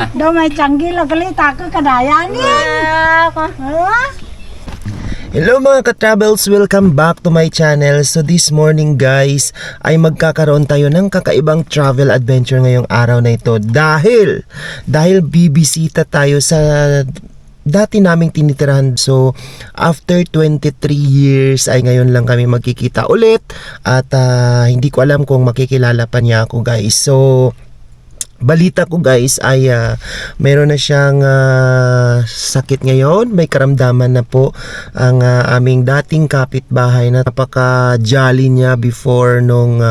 Daw may tiyanggi lagalit ako kadayan yan. Hello mga ka-travels! Welcome back to my channel. So this morning guys, ay magkakaroon tayo ng kakaibang travel adventure ngayong araw na ito. Dahil bibisita tayo sa dati naming tinitirahan. So after 23 years ay ngayon lang kami magkikita ulit. At hindi ko alam kung makikilala pa niya ako guys. So balita ko guys ay meron na siyang sakit ngayon. May karamdaman na po ang aming dating kapitbahay na napaka-jolly niya before nung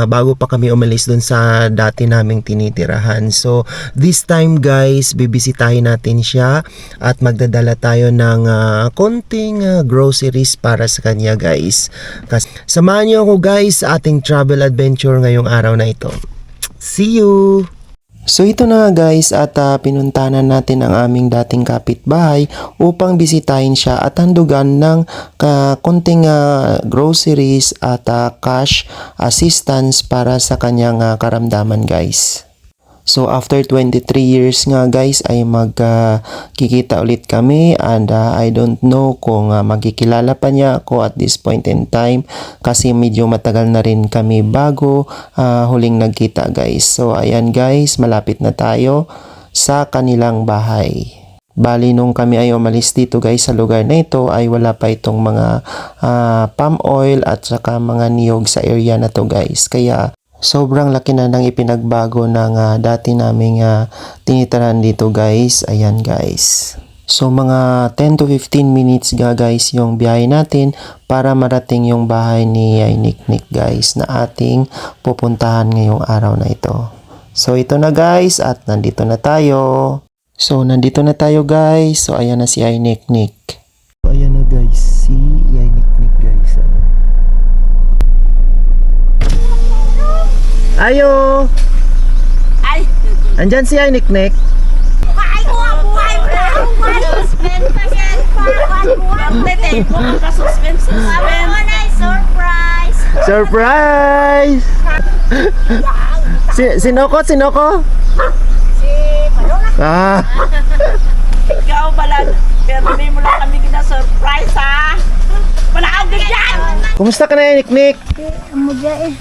bago pa kami umalis dun sa dati naming tinitirahan. So this time guys, bibisitahin natin siya at magdadala tayo ng konting groceries para sa kanya guys. Samahan niyo ako guys sa ating travel adventure ngayong araw na ito. See you! So ito na guys at pinuntahan natin ang aming dating kapitbahay upang bisitahin siya at handugan ng konting groceries at cash assistance para sa kanyang karamdaman guys. So after 23 years nga guys ay magkikita ulit kami and I don't know kung magkikilala pa niya ako at this point in time kasi medyo matagal na rin kami bago huling nagkita guys. So ayan guys, malapit na tayo sa kanilang bahay. Bali nung kami ay umalis dito guys sa lugar na ito ay wala pa itong mga palm oil at saka mga niyog sa area na to guys. Kaya sobrang laki na ng ipinagbago ng dati naming tinitirahan dito guys. Ayan guys. So mga 10 to 15 minutes guys yung biyahe natin para marating yung bahay ni Niknik guys na ating pupuntahan ngayong araw na ito. So ito na guys at nandito na tayo. So nandito na tayo guys. So ayan na si Niknik. Ayan na guys si Niknik guys. Ayo! Ay! Andyan si Niknik. Ay, buhay mo na! Suspend pa yan! Buhay mo ka suspend. Sabi mo na, surprise! Surprise! Sinoko? Si Panola. Ikaw pala, pero hindi mo lang kami gina-surprise ha! Malakaw ka dyan! Kumusta ka na Niknik? Amo dyan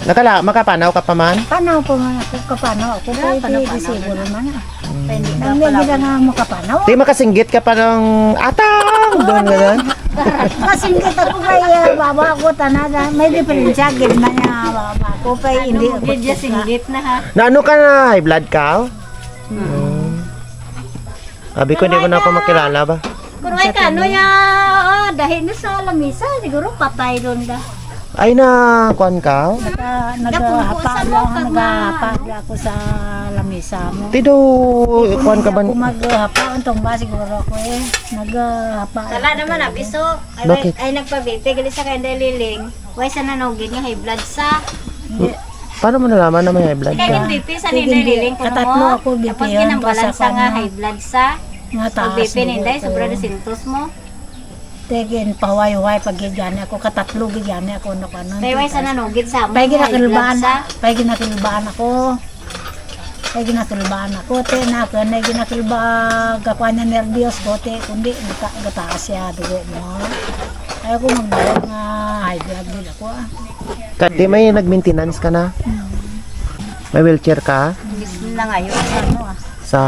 Makapanaw ka pa man? Panaw po man ako, kapanaw ako. Pwede siguro man. Hindi ka Nang pala. medyo nga mo kapanaw. Di makasinggit ka pa ng atang! Doon gano'n. Kasingkit ako kay baba ko tanada. May diferensya gid man niya baba ko pa hindi ako. Medyo singgit na ha. Na ano ka na? High blood ka? Sabi ko hindi ko na ako makilala ba? Kung ay ka, ano ya, dahil na sa lamisa, siguro patay doon ka. Ay na, kuan ka? Naghahapa ako sa lamisa mo. Tido, kuan ka ba? Kung maghahapa, untong ba siguro ako naghahapa. Wala naman abiso. Bakit? Ay nagpabiti, gali sa kanda liling. Way sa nanogin nga high blood sa. Paano mo nalaman na may high blood Kaya ka? yung BP sa ninday liling ko Katatlo mo. ako, BP Tapos yan, ginambalansa basta nga ko high blood sa. Nga Pag taas. BP ninday, sobra na sintos mo. Tegin paway-way pag gigani ako katatlo gigani ako no kanon. Kaya way sa nanogin sa mo. Pay high blood ginakilbaan sa. Pay ginakilbaan ako. Pay ginakilbaan ako te na kanay ginakilba gakuan na nervyos ko te kundi gataas siya dugo mo. Ay ako magdawag nga high blood din ako Di may nag-maintenance ka na? May wheelchair ka? Bis na ngayon ano ah. Sa?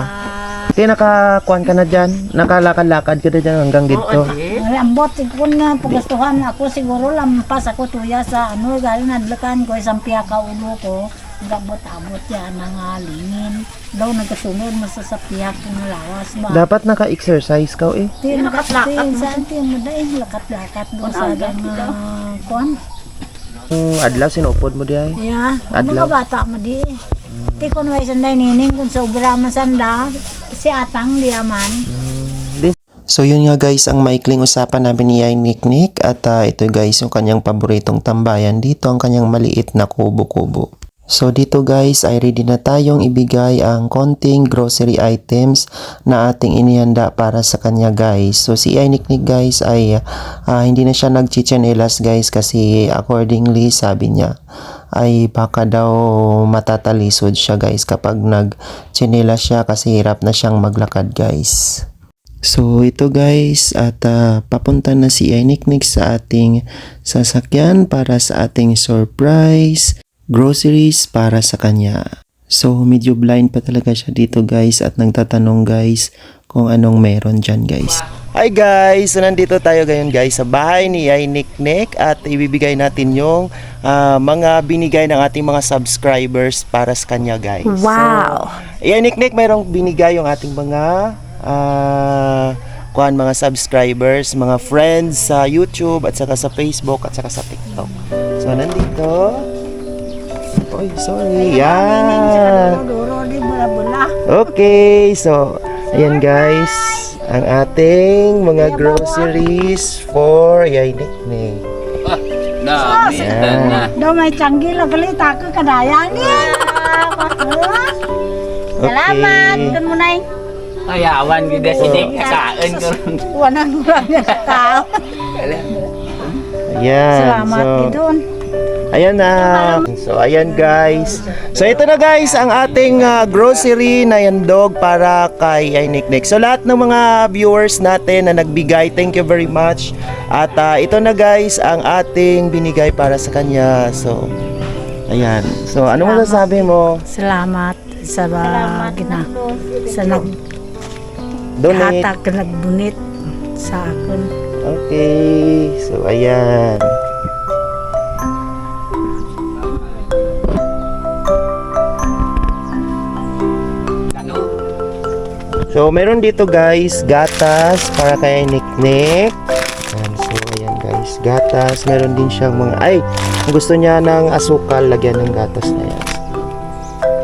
Di nakakuan ka na dyan? Nakalakad-lakad ka na dyan hanggang dito? Ay, ambot ko na pagastuhan ako siguro lampas ako tuya sa ano galing nadlakan ko isang piya ka ulo ko gabot-abot yan ng lingin daw nagkasunod masasapiyak ng lawas ba. Dapat naka-exercise ka eh. Di nakaplakat mo. Saan tiyan mo dahil lakat-lakat doon sa kuan. Adlaw, sinupod mo di ay? Yeah, Adlaw. mga bata mo di. Di ko na isanday nining kung sobra masanda si atang diaman. So yun nga guys ang maikling usapan namin ni Niknik at ito guys yung kanyang paboritong tambayan dito ang kanyang maliit na kubo-kubo. So dito guys ay ready na tayong ibigay ang konting grocery items na ating inihanda para sa kanya guys. So si Niknik guys ay hindi na siya nagchichanelas guys kasi accordingly sabi niya ay baka daw matatalisod siya guys kapag nagtsinila siya kasi hirap na siyang maglakad guys. So ito guys at papunta na si Niknik sa ating sasakyan para sa ating surprise groceries para sa kanya. So medyo blind pa talaga siya dito guys at nagtatanong guys kung anong meron dyan guys. Hi guys! So nandito tayo ngayon guys sa bahay ni Niknik at ibibigay natin yung mga binigay ng ating mga subscribers para sa kanya guys. Wow! So, Niknik, mayroong binigay yung ating mga mga subscribers, mga friends sa YouTube at saka sa Facebook at saka sa TikTok. So nandito. Oy, sorry. Yan. Duro di bula-bula. Okay, so ayan guys, ang ating mga groceries for Niknik. Yan. Do may canggih lah galit aku kadayang ni. Salamat, kan mo nay. Ay, awan gida si Dik kasaen ko. Wanan urang tao. Ayan. Salamat So, gidon. ayan na. So, ayan guys. So, ito na guys, ang ating grocery na yandog para kay Niknik. So, lahat ng mga viewers natin na nagbigay, thank you very much. At ito na guys, ang ating binigay para sa kanya. So, ayan. So, ano mo sasabi mo? Salamat sa gina sa Donate. naghatag nagbunit sa akin. Okay. So, ayan. So, meron dito guys, gatas para kay Niknik. Ayan, so, ayan guys, gatas. Meron din siyang mga, kung gusto niya ng asukal, lagyan ng gatas na yan.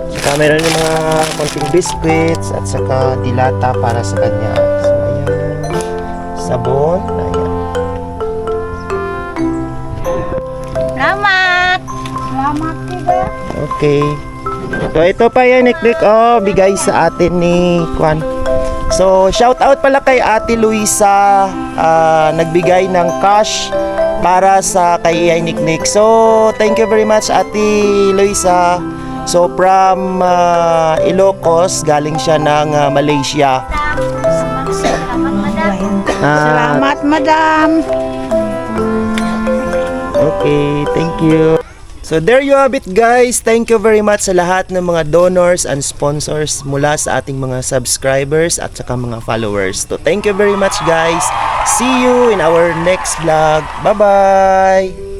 Saka meron yung mga konting biscuits at saka dilata para sa kanya. So, ayan. Sabon, ayan. Salamat! Salamat kita. Okay. So, ito pa yan, Niknik. Oh, bigay sa atin ni Kwan. So, shout out pala kay Ate Luisa, nagbigay ng cash para sa kay Niknik. So, thank you very much Ate Luisa. So, from Ilocos, galing siya ng Malaysia. Salamat, madam. Salamat madam. Okay, thank you. So there you have it guys. Thank you very much sa lahat ng mga donors and sponsors mula sa ating mga subscribers at saka mga followers. So thank you very much guys. See you in our next vlog. Bye-bye!